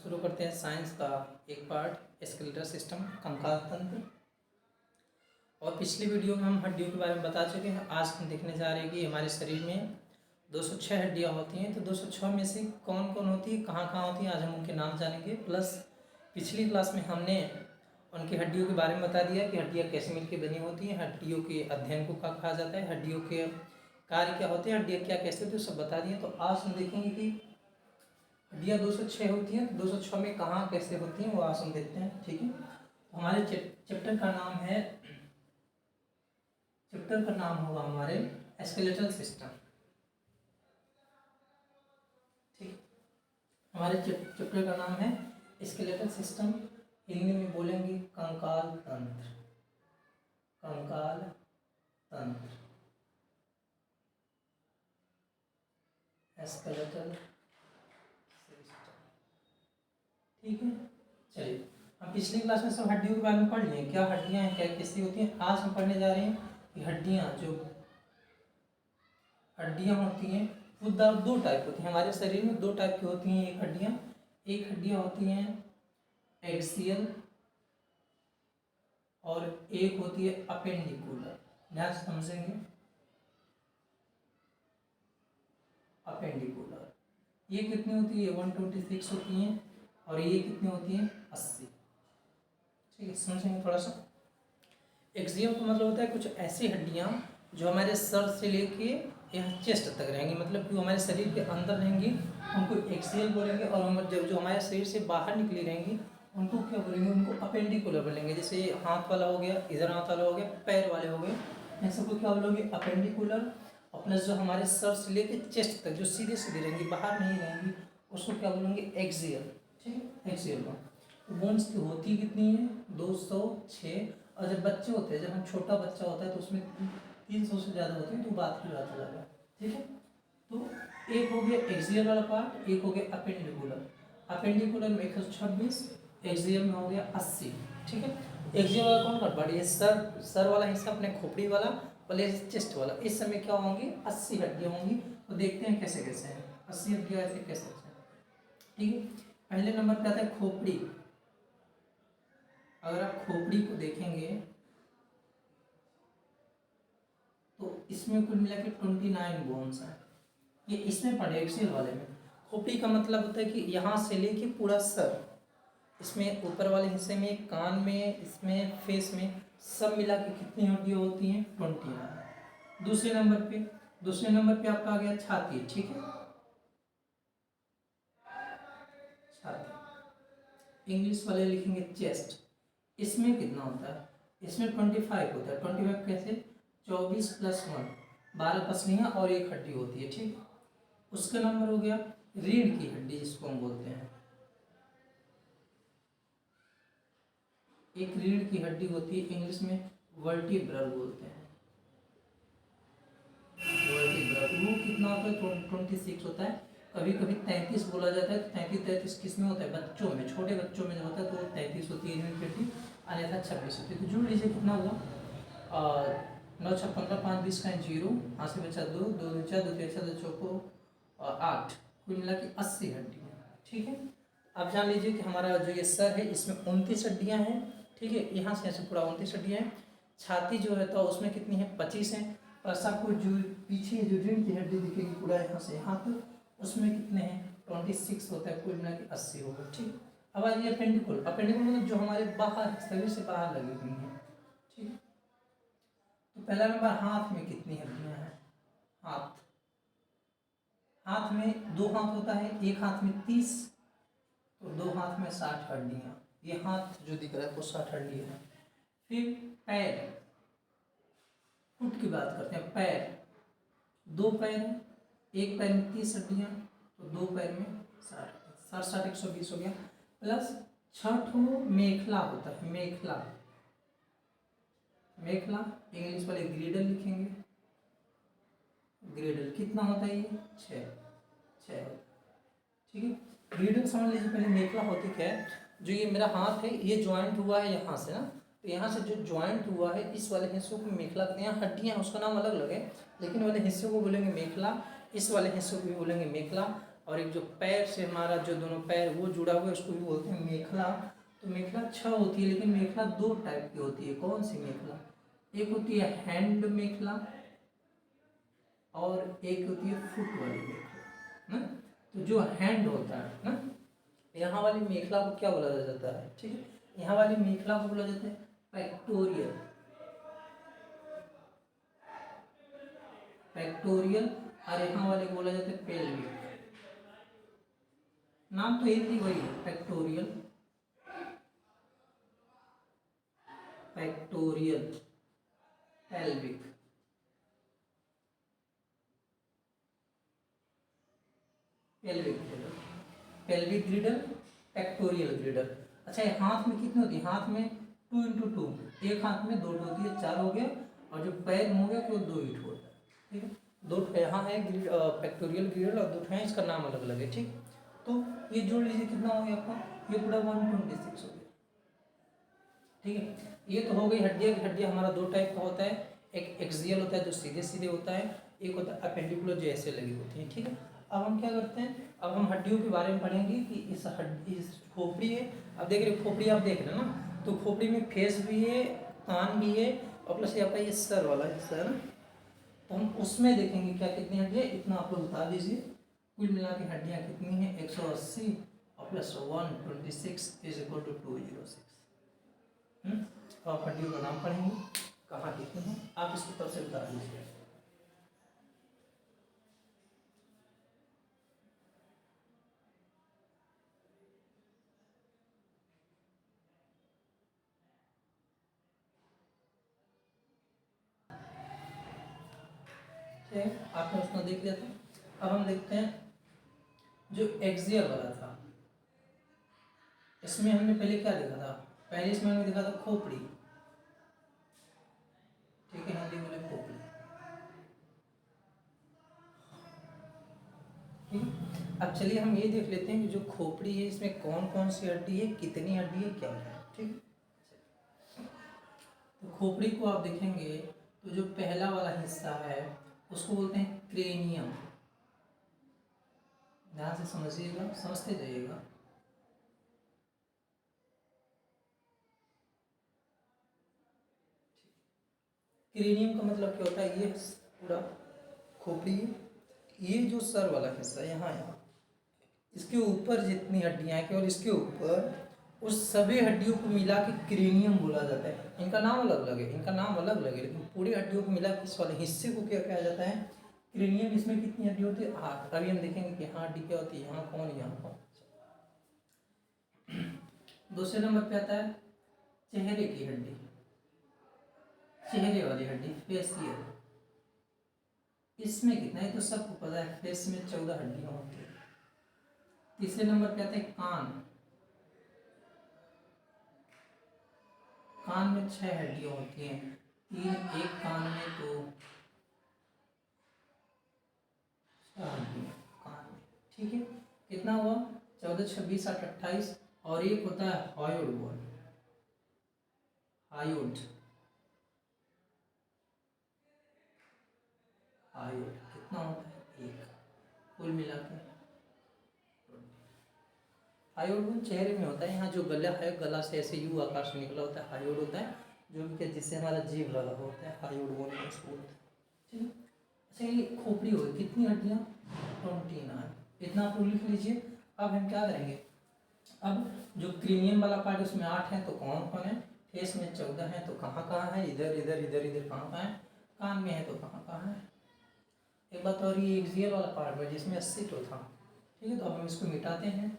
शुरू करते हैं साइंस का एक पार्ट स्केलेटल सिस्टम कंकाल तंत्र। और पिछली वीडियो में हम हड्डियों के बारे में बता चुके हैं। आज हम देखने जा रहे हैं कि हमारे शरीर में 206 हड्डियां होती हैं। तो 206 में से कौन कौन होती है, कहाँ कहाँ होती हैं, आज हम उनके नाम जानेंगे। प्लस पिछली क्लास में हमने उनकी हड्डियों के बारे में बता दिया कि हड्डियाँ कैसे मिलकर बनी होती हैं, हड्डियों के अध्ययन को क्या कहा जाता है, हड्डियों के कार्य क्या होते हैं, हड्डियाँ क्या कैसे होती है, सब बता दिए। तो आज हम देखेंगे कि हड्डियाँ 206 होती हैं। 206 में कहाँ कैसे होती हैं वो आज हम देखते हैं। ठीक है, तो हमारे चैप्टर का नाम होगा हमारे स्केलेटल सिस्टम। ठीक, हमारे चैप्टर का नाम है स्केलेटल सिस्टम। हिंदी में बोलेंगे कंकाल तंत्र। कंकाल तंत्र, स्केलेटल सिस्टम। ठीक है, चलिए हम पिछली क्लास में सब हड्डियों के बारे में पढ़ लिए। क्या हड्डियां हैं, क्या कैसी होती हैं। आज हम पढ़ने जा रहे हैं कि हड्डियां होती हैं वो दो टाइप होती हैं। हमारे शरीर में दो टाइप की होती हैं एक हड्डियां होती हैं एक्सियल और एक होती है अपेंडिकुलर। ध्यान से समझेंगे, अपेंडिकुलर ये कितनी होती है, 126 होती हैं और ये कितनी होती है, 80। ठीक है, समझेंगे थोड़ा सा। एक्सियल का मतलब होता है कुछ ऐसी हड्डियां जो हमारे सर से लेके यहाँ चेस्ट तक रहेंगी, मतलब कि हमारे शरीर के अंदर रहेंगी, उनको एक्सियल बोलेंगे। और हम जो हमारे शरीर से बाहर निकली रहेंगी उनको क्या बोलेंगे, उनको अपेंडिकुलर बोलेंगे। जैसे हाथ वाला हो गया, इधर हाथ वाला हो गया, पैर वाले हो गए, इन सबको क्या बोलोगे, अपेंडिकुलर। और प्लस जो हमारे सर से लेके चेस्ट तक जो सीधे सीधे रहेंगी, बाहर नहीं रहेंगी, उसको क्या बोलेंगे, एक्सियल। ठीक है, एक्सियल का बोन्स की होती कितनी है, 206। और जब बच्चे होते हैं, जब हम छोटा बच्चा होता है तो उसमें 300 से ज़्यादा होती है, तो बात की बात अलग है। ठीक है, तो एक हो गया एक्सियल वाला पार्ट, एक हो गया अपेंडिकुलर। अपेंडिकुलर में 126, एक्सियल में हो गया 80। ठीक है, एक्सियल वाला कौन कर पार्ट, ये सर वाला हिस्सा अपने खोपड़ी वाला, प्लस चेस्ट वाला। इस समय क्या होंगी, 80 हड्डियाँ होंगी। तो देखते हैं कैसे कैसे हैं 80 हड्डियाँ, ऐसे कैसे कैसे। ठीक है, पहले नंबर पे आता है खोपड़ी। अगर आप खोपड़ी को देखेंगे तो इसमें कुल मिला के 29 बोन्स हैं। ये इसमें पड़े एक्सियल वाले में। खोपड़ी का मतलब होता है कि यहाँ से लेके पूरा सर, इसमें ऊपर वाले हिस्से में, कान में, इसमें फेस में, सब मिला के कितनी हड्डियाँ होती हैं, 29। दूसरे नंबर पे आपका आ गया छाती। ठीक है, छाती इंग्लिश वाले लिखेंगे चेस्ट। इसमें कितना होता है, इसमें 25 होता है। 25 कैसे, 24 + 1, 12 पसलियाँ और एक हड्डी होती है। ठीक, उसका नंबर हो गया रीढ़ की हड्डी, जिसको हम बोलते हैं। एक रीढ़ की हड्डी होती है, इंग्लिश में वर्टिब्रल बोलते हैं। वर्टिब्रल वो कितना होता है, 26 होता है। कभी कभी 33 बोला जाता है। 33 किस में होता है, बच्चों में, छोटे बच्चों में जो होता है तो 33 होती है रीढ़ की हड्डी, अन्यथा 26 होती है। तो जोड़ लीजिए कितना हुआ, 9 6 15 5 20 का 0, यहाँ से बचा 2 2 2 4 2 3 4 2 चौको 8, कुल मिला के 80 हड्डियाँ। ठीक है, अब जान लीजिए कि हमारा जो ये सर है इसमें 29 हड्डियाँ हैं। ठीक है, यहाँ से ऐसे पूरा 29 हड्डियाँ हैं। छाती जो है तो उसमें कितनी है, 25 हैं। और आपको जो पीछे जो रीढ़ की हड्डी दिखेगी पूरा यहाँ से यहाँ तक, उसमें कितने हैं, 26 होता है, कुल मिला के 80 होगा। ठीक, अब आ जाइए अपेंडिकुलर। अपेंडिकुलर मतलब जो हमारे बाहर, शरीर से बाहर लगी हुई हैं। ठीक, तो पहला नंबर, हाथ में कितनी हड्डियां हैं। हाथ में 2 हाथ होता है, एक हाथ में 30, तो 2 हाथ में 60 हड्डियां। ये हाथ जो दिख रहा है वो 60 हड्डियां है। फिर पैर, फुट की बात करते हैं। पैर, 2 पैर हैं, एक पैर में 30 हड्डियां, तो 2 पैर में 60, 60 120 हो गया। प्लस 6 ठो मेखला होता है। मेखला इंग्लिश वाले ग्रेडल लिखेंगे। ग्रेडल कितना होता है, ये 6। ठीक है, ग्रेडल समझ लीजिए। पहले मेखला होती क्या है, जो ये मेरा हाथ है ये ज्वाइंट हुआ है यहाँ से ना, तो यहाँ से जो ज्वाइंट हुआ है इस वाले हिस्सों को मेखला कहते हैं। हड्डियाँ उसका नाम अलग अलग है, लेकिन वाले हिस्से को बोलेंगे मेखला, इस वाले हिस्सों को भी बोलेंगे मेखला। और एक जो पैर से हमारा जो दोनों पैर वो जुड़ा हुआ है उसको भी बोलते हैं मेखला। तो मेखला 6 होती है, लेकिन मेखला 2 टाइप की होती है। कौन सी मेखला? एक होती है हैंड मेखला और एक होती है फुट वाली मेखला ना। तो जो हैंड होता है ना, यहाँ वाली मेखला को क्या बोला जाता है? ठीक है, यहाँ वाली मेखला को बोला जाता है पेक्टोरियल। पेक्टोरियल और यहाँ वाले को बोला जाता है पेल्विक। नाम तो एक ही वही है, pectoral, pectoral, pelvic. Pelvic ग्रिडल, pelvic ग्रिडल, pectoral ग्रिडल। अच्छा, ये हाथ में कितनी होती है? हाथ में 2x2, एक हाथ में 2 होती है, 4 हो गया। और जो पैर में हो गया तो 2 ईट होता है। ठीक है, 2 यहाँ है पेक्टोरियल ग्रिडल और 2 है, इसका नाम अलग अलग है। ठीक, तो ये जोड़ लीजिए, कितना हो गया आपका? ये पूरा 126 हो गया। ठीक है, ये तो हो गई हड्डियाँ की। हड्डियाँ हमारा 2 टाइप का होता है, एक एक्सियल होता है जो सीधे सीधे होता है, एक होता है अपेंडिकुलर जो ऐसे लगी होती है। ठीक है, अब हम क्या करते हैं, अब हम हड्डियों के बारे में पढ़ेंगे कि इस खोपड़ी है। अब देख रहे खोपड़ी, आप देख रहे हैं ना, तो खोपड़ी में फेस भी है, कान भी है, और प्लस आपका ये सर वाला हिस्सा है ना। तो हम उसमें देखेंगे क्या कितनी हड्डियाँ, इतना आप लोग बता दीजिए। कुल मिला के हड्डियाँ कितनी हैं? 180 और प्लस 126 इज इक्वल टू 206। तो आप हड्डियों का नाम पढ़ेंगे, कहाँ कितनी हैं, आप इसको तब से बता दीजिए। आपने उसको देख लिया था। अब हम देखते हैं जो एक्सियल वाला था, इसमें हमने पहले क्या देखा था? पहले इसमें हमने देखा था खोपड़ी। ठीक है, हिंदी बोले खोपड़ी। ठीक है, अब चलिए हम ये देख लेते हैं कि जो खोपड़ी है इसमें कौन कौन सी हड्डी है, कितनी हड्डी है, क्या है। ठीक, तो खोपड़ी को आप देखेंगे तो जो पहला वाला हिस्सा है उसको बोलते हैं क्रेनियम। ध्यान से समझिएगा, समझते जाइएगा। क्रेनियम का मतलब क्या होता है? ये पूरा खोपड़ी, ये जो सर वाला हिस्सा यहाँ यहाँ, इसके ऊपर जितनी हड्डियाँ हैं, केवल इसके ऊपर, उस सभी हड्डियों को मिला के क्रेनियम बोला जाता है। इनका नाम अलग अलग है, इनका नाम अलग अलग है, लेकिन पूरी हड्डियों को मिला के इस वाले हिस्से को क्या कहा जाता है? क्रेनियम। इसमें कितनी हड्डी होती है? 8। अभी हम देखेंगे कि हाँ हड्डी क्या होती है, यहाँ कौन, यहाँ कौन। दूसरे नंबर पे आता है चेहरे की हड्डी, चेहरे वाली हड्डी, फेसियल। इसमें कितना है तो सबको पता है, फेस में 14 हड्डियां होती है। तीसरे नंबर पे आते हैं कान, कान में 6 हड्डियां होती हैं, 3 एक कान में तो 6 हड्डियां कान में। ठीक है, कितना हुआ? 14, 26, 8, 28। और एक होता है हायोड बोन, हायोड, हायोड कितना होता है? 1। कुल मिला के हायोड बोन चेहरे में होता है। यहाँ जो गला है, गला से ऐसे यू आकार से निकला होता है, हायोड होता है, जो कि जिससे हमारा जीभ लगा होता है, हायोड बोन उसको बोलते हैं। ठीक है, अच्छा ये खोपड़ी हो गई, कितनी हड्डियाँ? 29। इतना आप लोग लिख लीजिए। अब हम क्या करेंगे, अब जो क्रीनियम वाला पार्ट उसमें 8 है, तो कौन कौन है? फेस में 14 है, तो कहाँ कहाँ है? इधर इधर इधर इधर, कहाँ कहाँ है? कान में है, तो कहाँ कहाँ है? एक बात और, ये एक्सियल वाला पार्ट है जिसमें 80 तो था। ठीक है, तो अब हम इसको मिटाते हैं।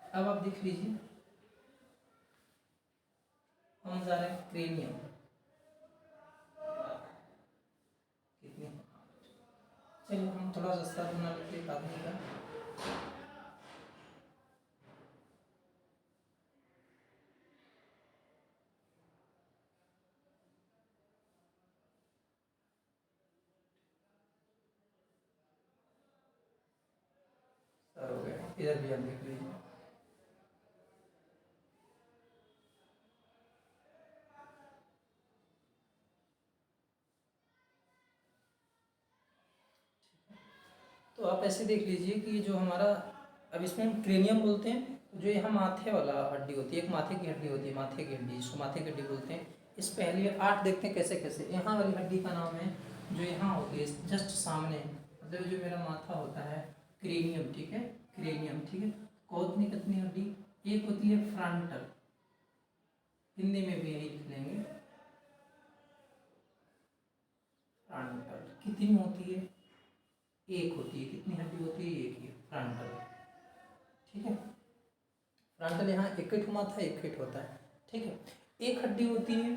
अब आप देख लीजिए, हम जा रहे हैं क्रेनियम, कितनी? चलिए हम थोड़ा सस्ता बना लेते हैं एक आदमी का। सर हो गया, इधर भी आप देख लीजिए। तो आप ऐसे देख लीजिए कि जो हमारा, अब इसमें हम क्रेनियम बोलते हैं, तो जो यहाँ माथे वाला हड्डी होती है, एक माथे की हड्डी होती है, माथे की हड्डी, जिसको माथे की हड्डी बोलते हैं। इस पहले 8 देखते हैं कैसे कैसे। यहाँ वाली हड्डी का नाम है, जो यहाँ होती है जस्ट सामने, मतलब जो मेरा माथा होता है, क्रेनियम, ठीक है, क्रेनियम, ठीक है। कौतनी कितनी हड्डी, एक होती है फ्रंटल, हिंदी में भी यही लिख लेंगे, फ्रंटल। कितनी होती है, एक होती है। कितनी हड्डी होती है, एक ही, फ्रंटल, ठीक है। फ्रंटल यहाँ एक हिट माथा, एक हिट होता है, ठीक है। एक हड्डी होती है,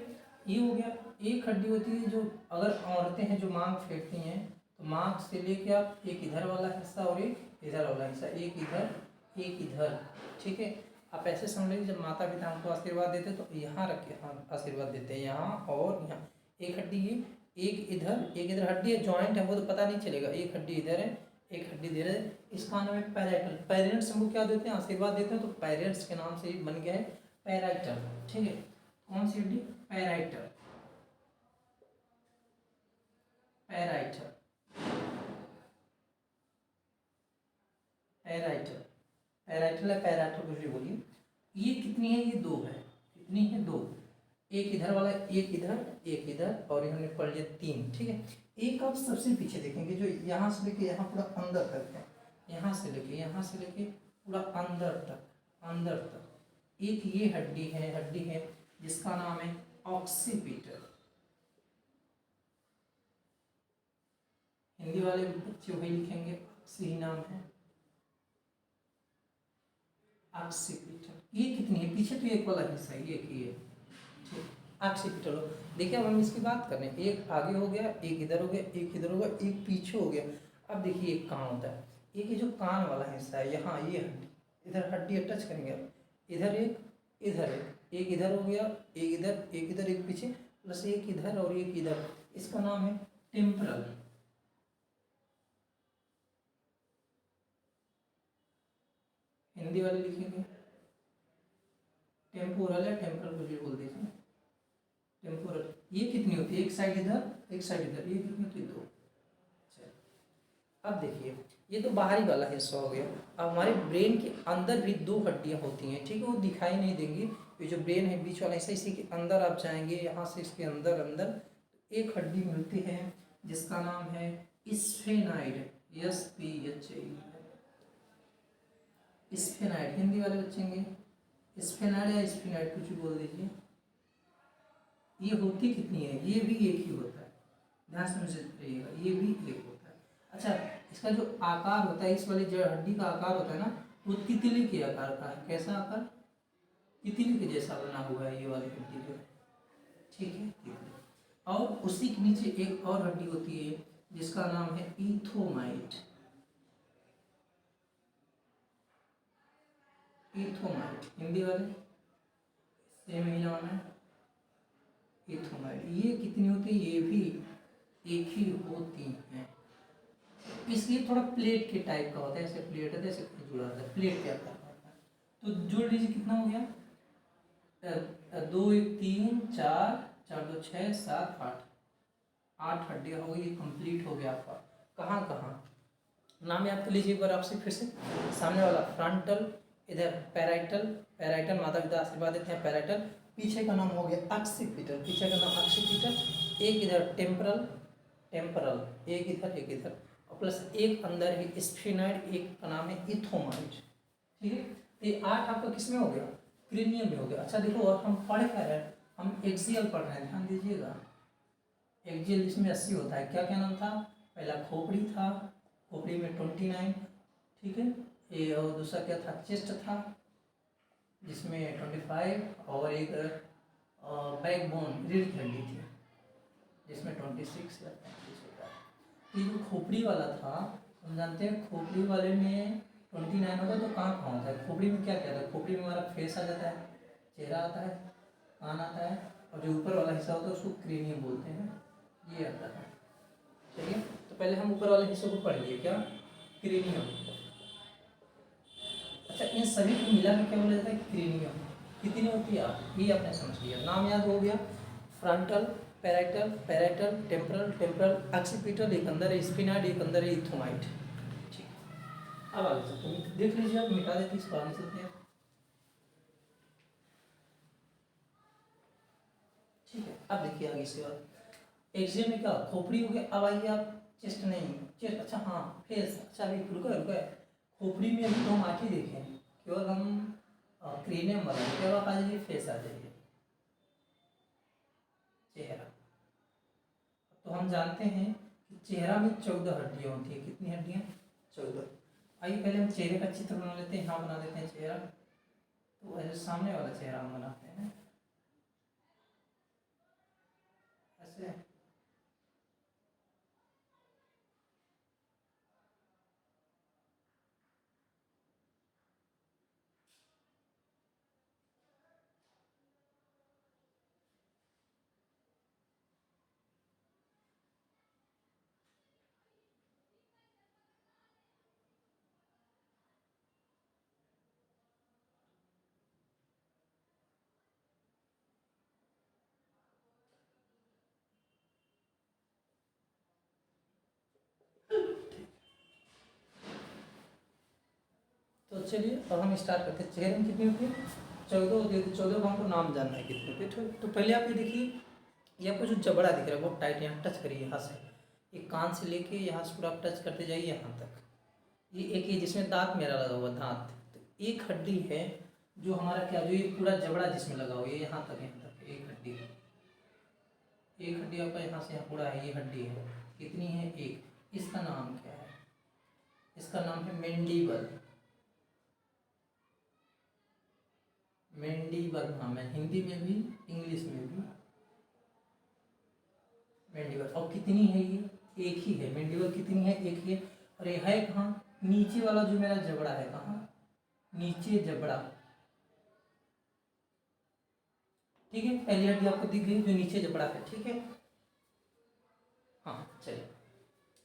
ये हो गया। एक हड्डी होती है जो, अगर औरतें हैं जो मांग फेंकती हैं, तो मांग से लेके आप एक इधर वाला हिस्सा और एक इधर वाला हिस्सा, एक इधर एक इधर, ठीक है। आप ऐसे समझ लीजिए, जब माता पिता हमको आशीर्वाद देते हैं तो यहाँ रख के हाँ आशीर्वाद देते हैं, यहाँ और यहाँ। एक हड्डी ये, एक इधर हड्डी है, जॉइंट है वो तो पता नहीं चलेगा, एक हड्डी इधर है, एक हड्डी इधर है। इसका नाम है पैराइटल। पेरेंट्स हमको क्या देते हैं, आशीर्वाद देते हैं, तो पेरेंट्स के नाम से बन गया है पैराइटल, ठीक है। कौन सी हड्डी, पैराइटल, पैराइटल, पैराइटल, पैराइटल है, पैराइटल कुछ भी बोलिए। ये कितनी है, ये 2 है। कितनी है, 2। एक इधर वाला, एक इधर, एक इधर, और हमने पढ़ लिया 3, ठीक है। एक आप सबसे पीछे देखेंगे, जो यहाँ से लेके यहाँ पूरा अंदर तक है, यहाँ से लेके पूरा अंदर तक, अंदर तक एक ये हड्डी है जिसका नाम है ऑक्सीपिटल। हिंदी वाले बच्चे वही लिखेंगे, ऑक्सी नाम है, ऑक्सीपिटल। ये कितनी है, पीछे तो एक वाला हिस्सा है, ये की है, ऑक्सीपिटल। देखिए अब हम इसकी बात कर रहे हैं, एक आगे हो गया, एक इधर हो गया, एक इधर हो गया, एक पीछे हो गया। अब देखिए एक कहाँ होता है, एक ये जो कान वाला हिस्सा है, यहाँ ये हड्डी, इधर हड्डी टच करेंगे, इधर एक, इधर एक इधर हो गया, एक इधर, एक पीछे, प्लस एक इधर और एक इधर। इसका नाम है टेम्परल। हिंदी वाले लिखेंगे टेम्पोरल या टेम्परल, कुछ भी बोल दीजिए, टेम्पोरल। ये कितनी होती है, एक साइड इधर, एक साइड इधर, ये कितनी होती है, 2। अब देखिए ये तो बाहरी वाला हिस्सा हो गया। अब हमारे ब्रेन के अंदर भी 2 हड्डियां होती हैं, ठीक है, वो दिखाई नहीं देंगी। ये जो ब्रेन है बीच वाला हिस्सा, इसी के अंदर आप जाएंगे, यहाँ से इसके अंदर अंदर एक हड्डी मिलती है जिसका नाम है स्फेनाइड, SPHAE, स्फेनाइड। हिंदी वाले बच्चेंगे स्फेनाइड या स्फेनाइड कुछ भी बोल दीजिए। ये होती कितनी है, ये भी एक ही होता है, ध्यान से रहिएगा, ये भी एक होता है। अच्छा, इसका जो आकार होता है, इस वाली जो हड्डी का आकार होता है ना, वो तितली के आकार का है। कैसा आकार, तितली के जैसा बना हुआ है ये वाली हड्डी जो है, ठीक है, तितली। और उसी के नीचे एक और हड्डी होती है जिसका नाम है इथोमाइट, इथोमाइट। हिंदी वाले सेम ही नाम है, इथोमाइट। ये कितनी होती है, ये भी एक ही होती है। इसलिए थोड़ा प्लेट के टाइप का होता है, ऐसे प्लेट है, ऐसे जुड़ा रहता है, प्लेट के आकार का होता है। तो जोड़ लीजिए कितना हो गया, 2 1 3 4 4 2 6 7 8 हड्डियाँ हो गई, कंप्लीट हो गया आपका। कहाँ कहाँ नाम याद कर लीजिए एक बार आपसे फिर से। सामने वाला फ्रंटल, इधर पैराइटल, पैराइटल माता पिता आशीर्वाद देते हैं, पैराइटल। पीछे का नाम हो गया ऑक्सीपिटल, पीछे का नाम ऑक्सीपिटल। एक इधर टेम्परल, टेम्परल, एक इधर और प्लस एक अंदर है स्फेनाइड, एक का नाम है इथोमाइट, ठीक है। ये 8 आपका किस में हो गया, क्रेनियम में हो गया। अच्छा देखो, और हम पढ़ क्या रहे हैं, हम एक्सियल पढ़ रहे हैं, ध्यान दीजिएगा। एक्सियल जिसमें 80 होता है, क्या क्या नाम था, पहला खोपड़ी था, खोपड़ी में 29, ठीक है। ये और दूसरा क्या था, चेस्ट था जिसमें 25, और एक बैकबोन, रीढ़ की हड्डी थी जिसमें 26 या 35 होता है। ये जो खोपड़ी वाला था, हम जानते हैं खोपड़ी वाले में 29 होगा, तो कहाँ होता है, खोपड़ी में क्या क्या था, खोपड़ी में हमारा फेस आ जाता है, चेहरा आता है, कान आता है, और जो ऊपर वाला हिस्सा होता है उसको क्रेनियम बोलते हैं, ये आता है, ठीक है। तो पहले हम ऊपर वाले हिस्से को पढ़िए, क्या, क्रेनियम। अच्छा, इन सभी को मिला के क्या बोला जाता है, क्रेनियम। कितनी होती है, आप ये आपने समझ लिया, नाम याद हो गया। Frontal, parietal, parietal, temporal, temporal, occipital, एक अंदर है स्फेनाइड, एक अंदर है इथोमाइट, ठीक अब आगे चलते हैं, देख लीजिए आप, मिटा देते इसको, आगे चलते हैं। ठीक है, अब देखिए आगे इसके बाद एक्सियल में क्या, खोपड़ी हो गया। अब आइए आप चेस्ट, नहीं चेस्ट, अच्छा हाँ फेस, अच्छा अभी रुका रुका है, खोपड़ी में अभी तो हम आके देखें, केवल हम क्रेनियम वाला, क्या आप आ जाइए, फेस आ जाइए, चेहरा। तो हम जानते हैं कि चेहरा में 14 हड्डियाँ होती है, कितनी हड्डियाँ, 14। आइए पहले हम चेहरे का चित्र बना लेते हैं, यहाँ बना देते हैं चेहरा। तो ऐसे सामने वाला चेहरा हम बनाते हैं ऐसे। तो चलिए अब हम स्टार्ट करते हैं। चेहरे में कितनी होती है, 14 होती है। तो 14 को हमको नाम जानना है कितने होती है। तो पहले आप ये देखिए, ये आपको जो जबड़ा दिख रहा है बहुत टाइट, यहाँ टच करिए, यहाँ से, ये कान से लेके यहाँ से पूरा आप टच करते जाइए यहाँ तक। ये एक ही जिसमें दांत मेरा लगा हुआ, दांत, तो एक हड्डी है जो हमारा क्या, जो ये पूरा जबड़ा जिसमें लगा हुआ है, यहाँ तक एक हड्डी, एक हड्डी आपका यहाँ से यहाँ पूरा है, ये हड्डी है, कितनी है, एक। इसका नाम क्या है, इसका नाम है मेंडिबल। मेंडिबल नाम है, हिंदी में भी इंग्लिश में भी मेंडिबल। और कितनी है ये, एक ही है, मेंडिबल कितनी है, एक ही है। और ये है कहाँ, नीचे वाला जो मेरा जबड़ा है, कहाँ, नीचे जबड़ा। ठीक है, पहली हड्डी आपको दिख गई जो नीचे जबड़ा है, ठीक है। हाँ चलिए,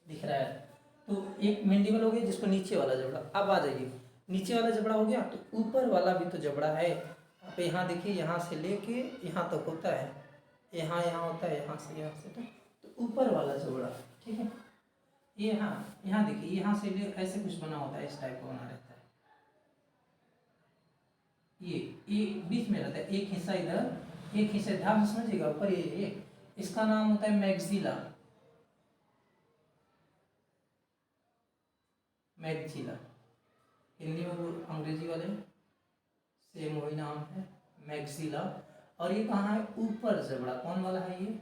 दिख रहा है। तो एक मेंडिबल हो गया जिसको नीचे वाला जबड़ा। अब आ जाइए, नीचे वाला जबड़ा हो गया, तो ऊपर वाला भी तो जबड़ा है। आप यहाँ देखिए, यहाँ से लेके यहाँ तक होता है, यहाँ होता है, यहाँ से तो ऊपर वाला जबड़ा, ठीक है। ये यहाँ देखिए, यहाँ से ले ऐसे कुछ बना होता है, इस टाइप का बना रहता है। ये बीच में रहता है, एक हिस्सा इधर, एक हिस्सा ध्यान से समझिएगा, ऊपर ये इसका नाम होता है मैक्सिला। मैक्सिला हिंदी में, वो अंग्रेजी वाले सेम वही नाम है, मैक्सिला। और ये कहाँ है, ऊपर जबड़ा, कौन वाला है ये,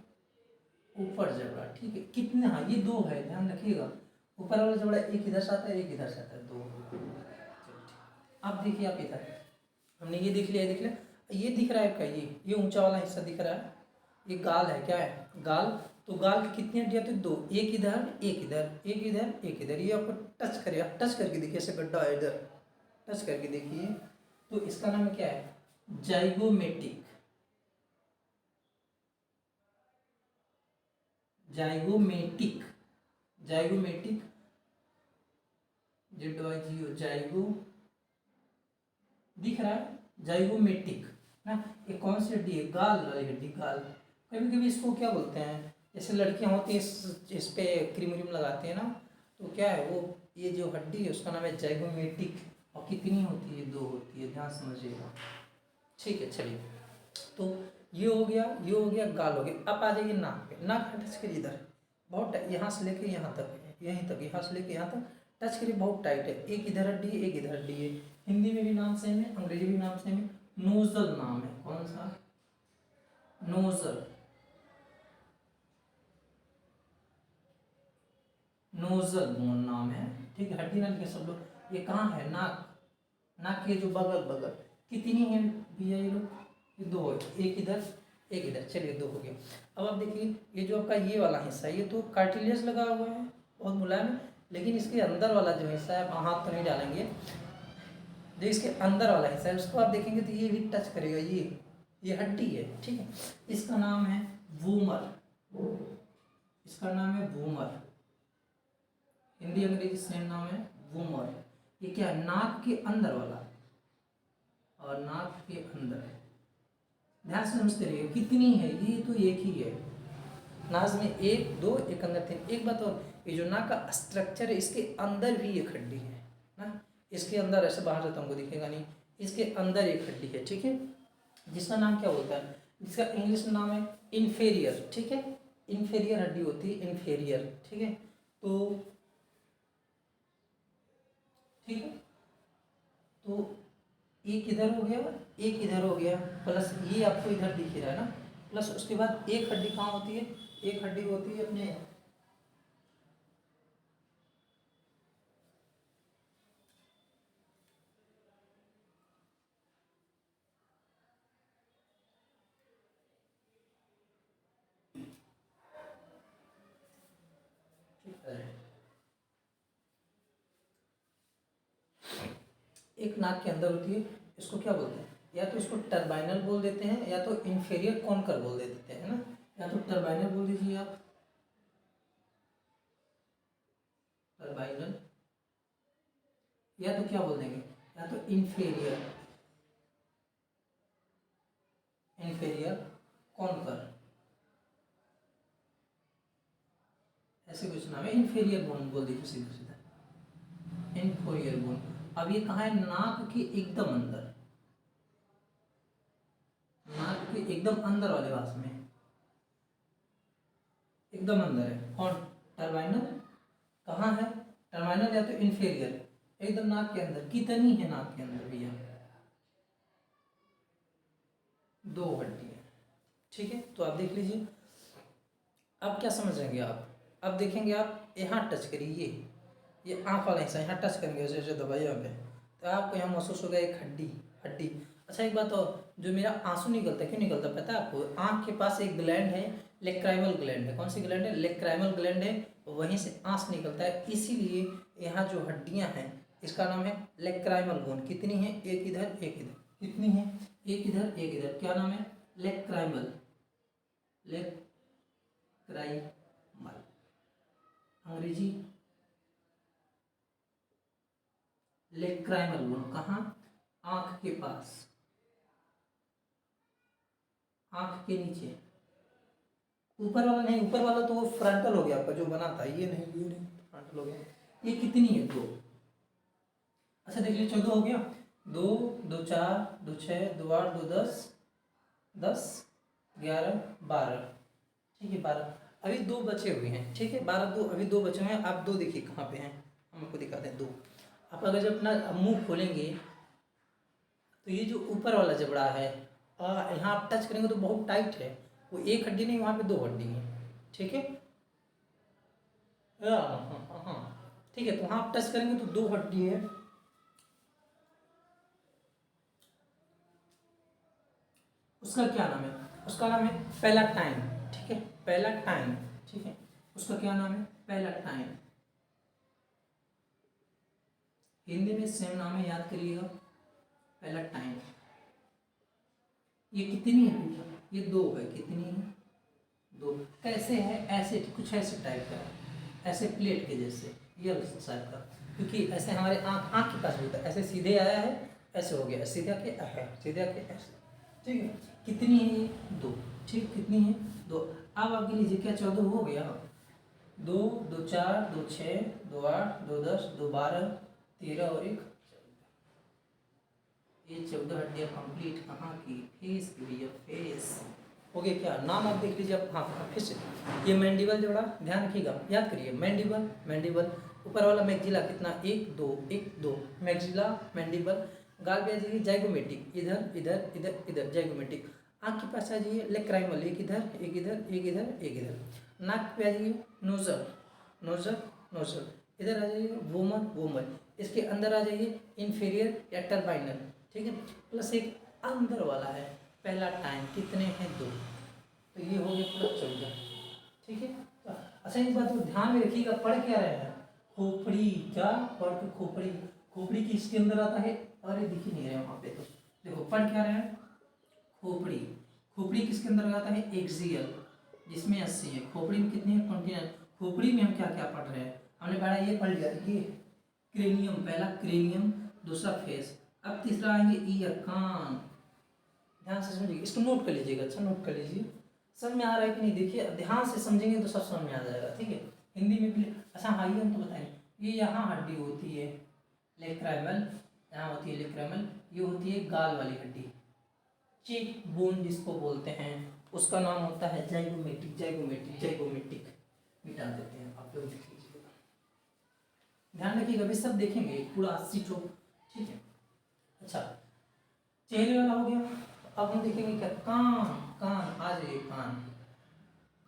ऊपर जबड़ा, ठीक है। कितने, हाँ ये दो है, ध्यान रखिएगा, ऊपर वाला जबड़ा एक इधर से आता है, एक इधर से आता है, दो। अब देखिए आप इधर, हमने ये देख लिया, देख लिया, ये दिख रहा है आपका, ये ऊंचा वाला हिस्सा दिख रहा है, ये गाल है, क्या है, गाल। तो गाल की कितनी हड्डियाँ, तो दो, एक इधर, एक इधर, एक इधर, एक इधर। ये आपको टच करिए, आप टच करके देखिए, ऐसे गड्ढा है इधर, टच करके देखिए। तो इसका नाम क्या है, zygomatic. Zygomatic, zygomatic, ZYGO, zygote, दिख रहा है, जाइगोमेटिक ना। ये कौन सी हड्डी है, गाल वाली हड्डी, गाल। कभी कभी इसको क्या बोलते हैं, जैसे लड़कियां होती हैं इस पे क्रीम व्रीम लगाते हैं ना, तो क्या है वो, ये जो हड्डी है उसका नाम है जाइगोमेटिक। और कितनी होती है, दो होती है, ध्यान समझिएगा, ठीक है। चलिए, तो ये हो गया, ये हो गया, गाल हो गया। अब आ जाइए नाक पे, नाक टच करिए इधर, बहुत यहाँ से लेके यहाँ तक, यहीं तक, यहाँ से लेके यहाँ तक टच करिए, बहुत टाइट है, एक इधर हड्डी है, एक इधर हड्डी है। हिंदी में भी नाम सेम है, अंग्रेजी भी नाम सेम है, नोजल नाम है, कौन सा, नोजल, नोजल नाम है, ठीक है। हड्डी ना लिखे सब लोग। ये कहाँ है, नाक, नाक के जो बगल, बगल कितनी है भैया, ये लोग, ये दो है, एक इधर, एक इधर, चलिए दो हो गया। अब आप देखिए, ये जो आपका ये वाला हिस्सा है, ये तो कार्टिलेज लगा हुआ है, बहुत मुलायम है, लेकिन इसके अंदर वाला जो हिस्सा है, आप हाथ तो नहीं डालेंगे, जो इसके अंदर वाला हिस्सा है उसको आप देखेंगे तो ये भी टच करेगा, ये हड्डी है, ठीक है। इसका नाम है वूमर, इसका नाम है वूमर, हिंदी अंग्रेजी सेम नाम है, वूमर। ये क्या है, नाक के अंदर वाला, और नाक के अंदर, ध्यान से समझते रहिए, कितनी है ये, तो एक ही है, नाक में एक, दो, एक अंदर, तीन। एक बात और, ये जो नाक का स्ट्रक्चर है, इसके अंदर भी एक हड्डी है ना, इसके अंदर ऐसे बाहर से तुमको दिखेगा नहीं, इसके अंदर एक हड्डी है, ठीक है, जिसका नाम क्या होता है, जिसका इंग्लिश में नाम है इन्फेरियर, ठीक है, इन्फेरियर हड्डी होती है, इन्फेरियर, ठीक है। तो ठीक है, तो एक इधर हो गया, एक इधर हो गया, प्लस ये आपको इधर दिख रहा है ना, प्लस उसके बाद एक हड्डी कहाँ होती है, एक हड्डी होती है अपने एक नाक के अंदर होती है, इसको क्या बोलते हैं, या तो इसको टर्बाइनल बोल देते हैं, या तो इंफेरियर कॉन्कर बोल देते हैं ना, या तो टर्बाइनल बोल दीजिए आप, टर्बाइनल, या तो क्या बोल देंगे, या तो इन्फेरियर, इन्फेरियर कॉन्कर, ऐसे कुछ नाम है, इन्फेरियर बोन बोल दीजिए सीधा सीधा, इन्फेरियर बोन। अब ये कहाँ है, नाक के एकदम अंदर, नाक के एकदम अंदर वाले भाग में, एकदम अंदर है कौन, टर्बाइनल, कहाँ है टर्बाइनल या तो इन्फेरियर, एकदम नाक के अंदर। कितनी है नाक के अंदर भैया, 2 हड्डी है, ठीक है। तो आप देख लीजिए, अब क्या समझेंगे आप, अब देखेंगे आप यहाँ टच करिए, ये आँख वाला हिस्सा यहाँ टच करेंगे जैसे जैसे दबाइए यहाँ पे, तो आपको यहाँ महसूस होगा एक हड्डी, हड्डी। अच्छा एक बात और, जो मेरा आंसू निकलता है क्यों निकलता है पता है आपको, आँख के पास एक ग्लैंड है, लेक्राइमल ग्लैंड है, कौन सी ग्लैंड है, लेक्राइमल ग्लैंड है, वहीं से आंस निकलता है, इसीलिए यहाँ जो हड्डियाँ हैं इसका नाम है लेक्राइमल बोन। कितनी है, एक इधर एक इधर, कितनी है, एक इधर एक इधर, क्या नाम है, लेक्राइमल, लेक्राइमल, अंग्रेजी लेक्राइमल बोन, कहाँ, आंख के पास, आंख के नीचे, ऊपर वाला नहीं, ऊपर वाला तो वो फ्रंटल हो गया आपका जो बना था, ये नहीं, ये नहीं फ्रंटल हो गया। ये कितनी है, 2। अच्छा देख लीजिए, 14 हो गया, 2 2 4 2 6 2 8 2 10 10 11 12, ठीक है 12, अभी 2 बचे हुए हैं, ठीक है 12, 2 अभी 2 बचे हुए हैं। आप 2 देखिए कहाँ पे हैं, हम आपको दिखाते हैं 2। आप अगर जब अपना मुंह खोलेंगे तो ये जो ऊपर वाला जबड़ा है, यहाँ आप टच करेंगे तो बहुत टाइट है, वो एक हड्डी नहीं, वहाँ पे 2 हड्डी हैं, ठीक है, हाँ हाँ हाँ, ठीक है। तो वहाँ आप टच करेंगे तो 2 हड्डी है, उसका क्या नाम है, उसका नाम है पैलाटाइन, ठीक है, पैलाटाइन, ठीक है, उसका क्या नाम है, पैलाटाइन, हिंदी में सेम नाम है, याद करिएगा, पैलाटाइन। ये कितनी है, ये 2 है, कितनी है, 2, कैसे है, ऐसे कुछ ऐसे टाइप का है, ऐसे प्लेट के जैसे, ये टाइप का, क्योंकि ऐसे हमारे आँख के पास होता है, ऐसे सीधे आया है, ऐसे हो गया, सीधा के है, सीधा के ऐसे, ठीक है। कितनी है ये, 2, ठीक, कितनी है, 2। अब आगे लीजिए, क्या 14 हो गया, 2 2 4 2 6 2 8 2 10 2 12 13 और 1, ये 14 हड्डियाँ कंप्लीट कहाँ की, फेस की भैया, फेस हो गया। क्या नाम आप देख लीजिए आप, हाँ फिर से, ये मैंडिबल जोड़ा, ध्यान रखिएगा, याद करिए, मैंडिबल, मैंडिबल, ऊपर वाला मैक्सिला कितना, 1 2 1 2, मैक्सिला, मैंडिबल, गाल पे आ जाइए जाइगोमेटिक, इधर इधर इधर इधर जाइगोमेटिक, आँख के पास आ जाइए लेक्राइमल, एक इधर एक इधर एक इधर एक इधर, नाक पे आ जाइए नोजल, नोजल नोजल, इधर आ जाइए वोमर, वोमर, इसके अंदर आ जाइए इन्फीरियर या टर्बाइनल, ठीक है, प्लस एक अंदर वाला है पैलाटाइन, कितने हैं, 2। तो ये हो गया पूरा 14, ठीक है। अच्छा एक बात तो ध्यान में रखिएगा, पढ़ क्या रहे हैं, खोपड़ी, क्या पढ़ के, खोपड़ी, खोपड़ी किसके अंदर आता है, अरे दिख ही नहीं रहे वहाँ पे, तो देखो पढ़ क्या रहे हैं, खोपड़ी, खोपड़ी किसके अंदर आता है, एक्सियल, जिसमें 80 है, खोपड़ी में कितनी है, 29। खोपड़ी में हम क्या क्या पढ़ रहे हैं, हमने पढ़ा ये पढ़ लिया, ये क्रेनियम, पहला क्रेनियम, दूसरा फेस, अब तीसरा आएंगे ईयर, कान, ध्यान से समझिए, इसको नोट कर लीजिएगा, अच्छा नोट कर लीजिए, समझ में आ रहा है कि नहीं, देखिए ध्यान से समझेंगे तो सब समझ में आ जाएगा, ठीक है, हिंदी में भी। अच्छा हाँ ये हम तो बताएं, ये यहाँ हड्डी होती है, लेक्रैमल, यहाँ होती है लेक्रैमल, ये होती है गाल वाली हड्डी। चीक बोन जिसको बोलते हैं उसका नाम होता है जाइगोमेटिक, जाइगोमेटिक, जाइगोमेटिक। मिटा देते हैं, आप लोग देख लीजिएगा, ध्यान रखिएगा, अभी सब देखेंगे पूरा 80 ठो, ठीक है। अच्छा, चेहरे वाला हो गया। अब हम देखेंगे क्या, कान, कान आ जाइए, कान,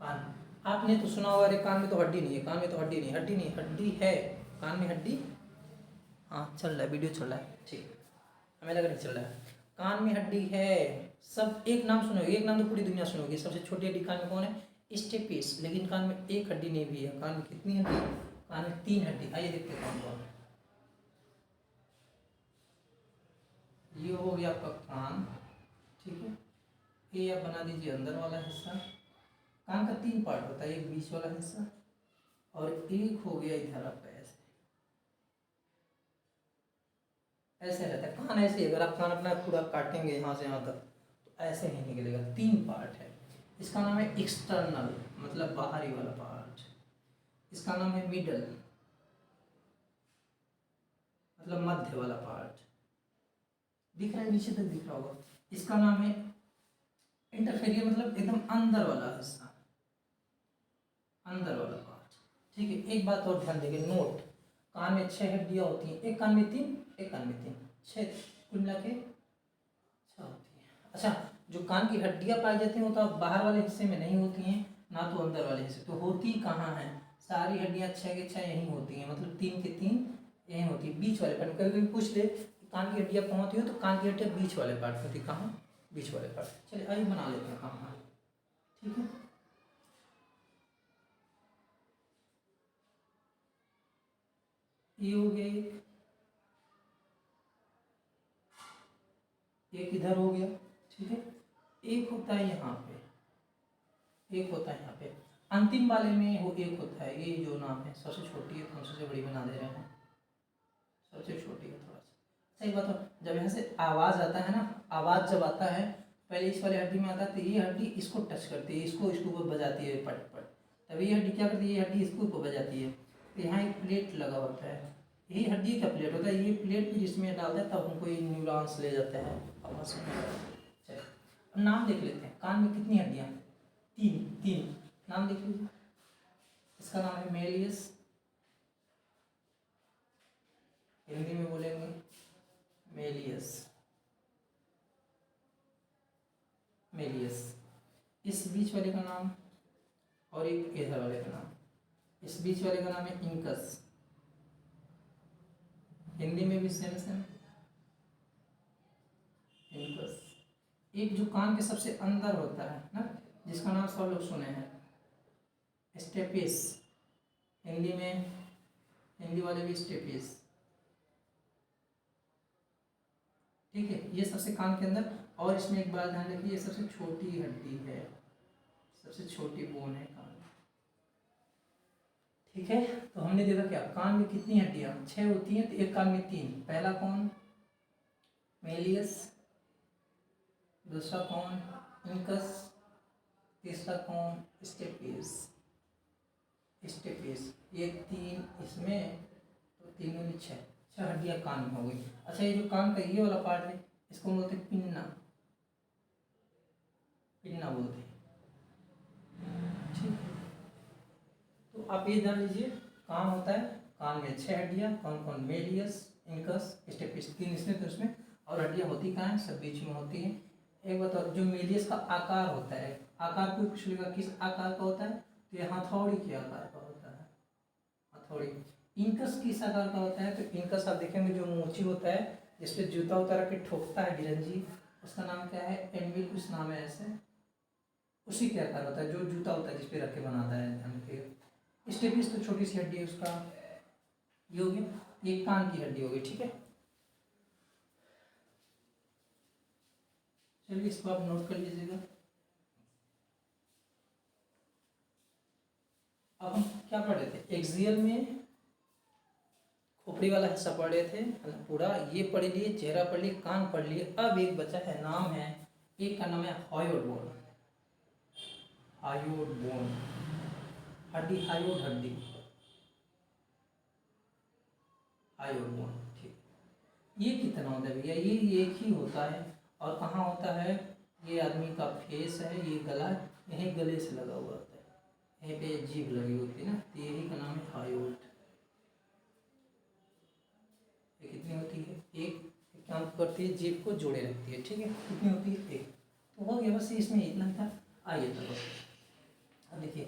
कान। आपने तो सुना होगा, अरे कान में तो हड्डी नहीं है, कान में तो हड्डी नहीं, हड्डी नहीं, हड्डी है कान में, हड्डी, हाँ चल रहा है, वीडियो चल रहा है, ठीक, हमें लगा नहीं चल रहा है। कान में हड्डी है, सब एक नाम सुनोगे, एक नाम तो पूरी दुनिया सुनोगी, सबसे छोटी हड्डी कान में कौन है, स्टेपिस। लेकिन कान में एक हड्डी नहीं भी है, कान में कितनी हड्डी, कान में 3 हड्डी। आइए देखते हैं कौन कौन। ये हो गया आपका कान, ठीक है। ये आप बना दीजिए अंदर वाला हिस्सा। कान का 3 पार्ट होता है, एक बीच वाला हिस्सा और एक हो गया इधर आपका, ऐसे रहता है कान, ऐसे। अगर आप कान अपना पूरा काटेंगे यहाँ से यहाँ तक तो ऐसे ही निकलेगा। 3 पार्ट है। इसका नाम है एक्सटर्नल, मतलब बाहरी वाला पार्ट। इसका नाम है मिडल, मतलब मध्य वाला पार्ट। दिख रहा है, नीचे तक दिख रहा होगा। इसका नाम है इंटरफेरियर, मतलब एकदम अंदर वाला हिस्सा, अंदर वाला पार्ट, ठीक है। एक बात और ध्यान देंगे, नोट, कान में 6 हड्डियाँ होती हैं, एक कान में 3, एक कान में 3, 6, कुल मिला के 6 होती है। अच्छा, जो कान की हड्डियाँ पाई जाती हैं वो तो बाहर वाले हिस्से में नहीं होती हैं, ना तो अंदर वाले हिस्से। तो होती कहाँ हैं, सारी हड्डियाँ 6 के 6 यहीं होती हैं, मतलब 3 के 3 यहीं होती है, बीच वाले पार्ट। कभी कभी पूछ ले कान की हड्डियाँ कहाँ होती हो, तो कान की हड्डियाँ बीच वाले पार्ट होती, कहाँ, बीच वाले पार्ट। चलिए आइए बना लेते हैं कहाँ, ठीक है। ये हो गया, एक इधर हो गया, ठीक है। एक होता है यहाँ पे, एक होता है यहाँ पे, अंतिम वाले में वो एक होता है, ये जो नाम है सबसे छोटी है तो हम सबसे बड़ी बना दे रहे हैं, सबसे छोटी है थोड़ा सा। सही बात हो, जब यहाँ से आवाज़ आता है ना, आवाज़ जब आता है पहले इस वाली हड्डी में आता है, तो ये हड्डी इसको टच करती है, इसको इसके ऊपर बजाती है, पट पट, तब ये हड्डी क्या करती है, ये हड्डी इसके ऊपर बजाती है। तो यहाँ एक प्लेट लगा होता है, यही हड्डी का प्लेट होता है, ये प्लेट फिर इसमें डालता है, तब हमको ये न्यूरॉन्स ले जाते हैं आवाज़ में। चलिए अब नाम देख लेते हैं, कान में कितनी हड्डियाँ, 3, 3, नाम देख लीजिए। इसका नाम है मेलियस, हिंदी में बोलेंगे मेलियस, मेलियस। इस बीच वाले का नाम और एक इधर वाले का नाम, इस बीच वाले का नाम है इंकस, हिंदी में भी सेम सेम इंकस। एक जो कान के सबसे अंदर होता है ना, जिसका नाम सब लोग सुने हैं, स्टेपिस, हिंदी में, हिंदी वाले भी स्टेपिस, ठीक है। ये सबसे कान के अंदर, और इसमें एक बात ध्यान रखिए, ये सबसे छोटी हड्डी है, सबसे छोटी बोन है कान, ठीक है। तो हमने देखा क्या, कान में कितनी हड्डियाँ, 6 होती हैं, तो एक कान में 3। पहला कौन, मेलियस, दूसरा कौन, इंकस, तीसरा कौन, स्टेपिस, स्टेपिस। ये 3 इसमें, तो 3 में 6 हड्डियाँ कान में हो गई। अच्छा, ये जो कान का ये वाला पार्ट है, इसको बोलते हैं पिन्ना, पिन्ना बोलते हैं, ठीक है। तो आप ये जान लीजिए, कान होता है, कान में 6 हड्डियाँ, कौन कौन, मेलियस, इंकस, स्टेपिस, 3 इसमें, तो इसमें, और हड्डियाँ होती कहाँ हैं, सब बीच में होती हैं। एक बताओ, जो मेलियस का आकार होता है, आकार कोई पूछ लेगा किस आकार का होता है, तो ये हथौड़ी के आकार का होता है, हथौड़ी। इंकस किस आकार का होता है, तो इंकस आप देखेंगे जो मोची होता है, जिसपे जूता उतार के ठोकता है गिरंजी, उसका नाम क्या है, एनविल कुछ नाम है ऐसे, उसी के आकार होता है, जो जूता होता है जिसपे रख के बनाता है, ध्यान रखिएगा। स्टेपिस तो छोटी सी हड्डी है उसका, ये हो गया, ये कान की हड्डी हो गई, ठीक है। चलिए इसको आप नोट कर लीजिएगा। अब हम क्या पढ़ रहे थे, एक्सियल में खोपड़ी वाला हिस्सा पढ़ रहे थे, पूरा ये पढ़ लिए, चेहरा पढ़ लिए, कान पढ़ लिए। अब एक बचा है, नाम है, एक का नाम है हायोड बोन, हायोड बोन, हड्डी, हायोड हड्डी, हायोड बोन। ठीक, ये कितना होता है भैया, ये एक ही होता है। और कहाँ होता है, ये आदमी का फेस है, ये गला, यही गले से लगा हुआ होता है, यहीं पे जीभ लगी होती है ना, तो यही का नाम है हायोड। ये कितनी होती है, एक काम करती है, जीभ को जोड़े रखती है। ठीक है, कितनी होती है, एक। तो हो गया बस, इसमें इतना था। आइए तब अब देखिए